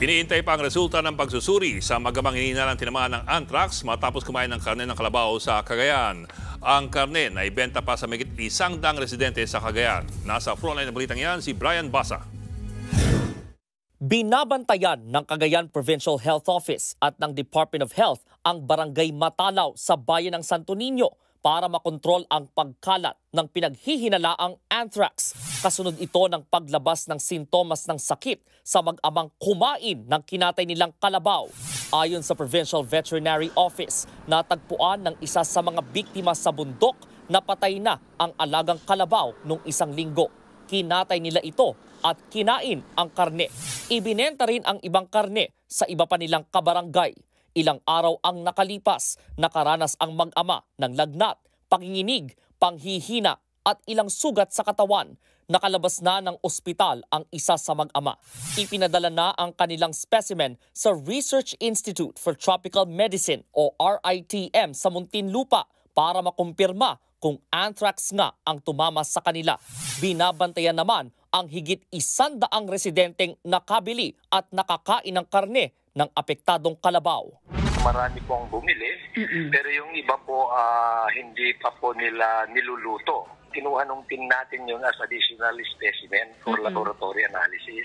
Iniintay pa ang resulta ng pagsusuri sa magamang hininalang tinamaan ng anthrax matapos kumain ng karne ng kalabaw sa Cagayan. Ang karne na ibenta pa sa mahigit 100 residente sa Cagayan. Nasa frontline ng balitang yan si Brian Basa. Binabantayan ng Cagayan Provincial Health Office at ng Department of Health ang barangay Matalaw sa bayan ng Santo Niño para makontrol ang pagkalat ng pinaghihinalaang anthrax. Kasunod ito ng paglabas ng sintomas ng sakit sa mag-amang kumain ng kinatay nilang kalabaw. Ayon sa Provincial Veterinary Office, natagpuan ng isa sa mga biktima sa bundok na patay na ang alagang kalabaw noong 1 linggo. Kinatay nila ito at kinain ang karne. Ibinenta rin ang ibang karne sa iba pa nilang kabarangay. Ilang araw ang nakalipas, nakaranas ang mag-ama ng lagnat, panginginig, panghihina at ilang sugat sa katawan. Nakalabas na ng ospital ang isa sa mag-ama. Ipinadala na ang kanilang specimen sa Research Institute for Tropical Medicine o RITM sa Muntinlupa para makumpirma kung anthrax nga ang tumama sa kanila. Binabantayan naman ang higit 100 residenteng nakabili at nakakain ng karne ng apektadong kalabaw. Marami pong bumili, pero yung iba po hindi pa po nila niluluto. Kinuha nung team natin yun as additional specimen for laboratory analysis.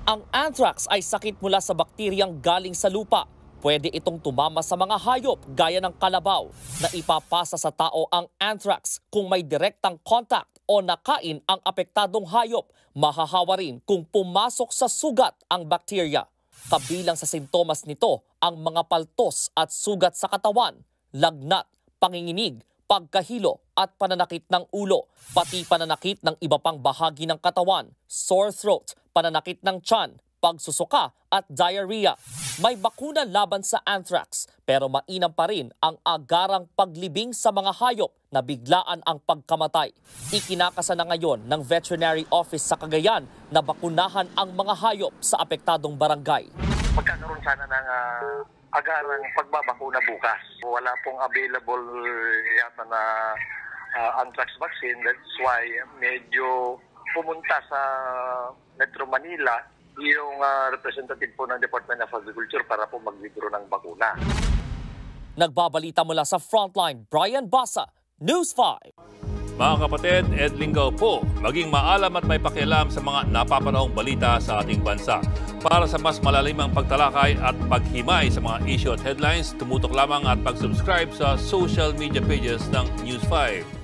Ang anthrax ay sakit mula sa bakteryang galing sa lupa. Pwede itong tumama sa mga hayop gaya ng kalabaw na ipapasa sa tao ang anthrax kung may direktang contact o nakain ang apektadong hayop. Mahahawa rin kung pumasok sa sugat ang bakterya. Kabilang sa sintomas nito ang mga paltos at sugat sa katawan, lagnat, panginginig, pagkahilo at pananakit ng ulo, pati pananakit ng iba pang bahagi ng katawan, sore throat, pananakit ng tiyan, pagsusuka at diarrhea. May bakuna laban sa anthrax pero mainam pa rin ang agarang paglibing sa mga hayop na biglaan ang pagkamatay. Ikinakasa na ngayon ng Veterinary Office sa Cagayan na bakunahan ang mga hayop sa apektadong barangay. Magkakaroon sana ng agarang pagbabakuna bukas. Wala pong available yata na anthrax vaccine. That's why medyo pumunta sa Metro Manila yung representative po ng Department of Agriculture para po mag-withdraw ng bakuna. Nagbabalita mula sa Frontline, Brian Basa, News 5. Mga kapatid, Ed Lingaw po, maging maalam at may pakialam sa mga napapanahong balita sa ating bansa. Para sa mas malalimang pagtalakay at paghimay sa mga issue at headlines, tumutok lamang at pag-subscribe sa social media pages ng News 5.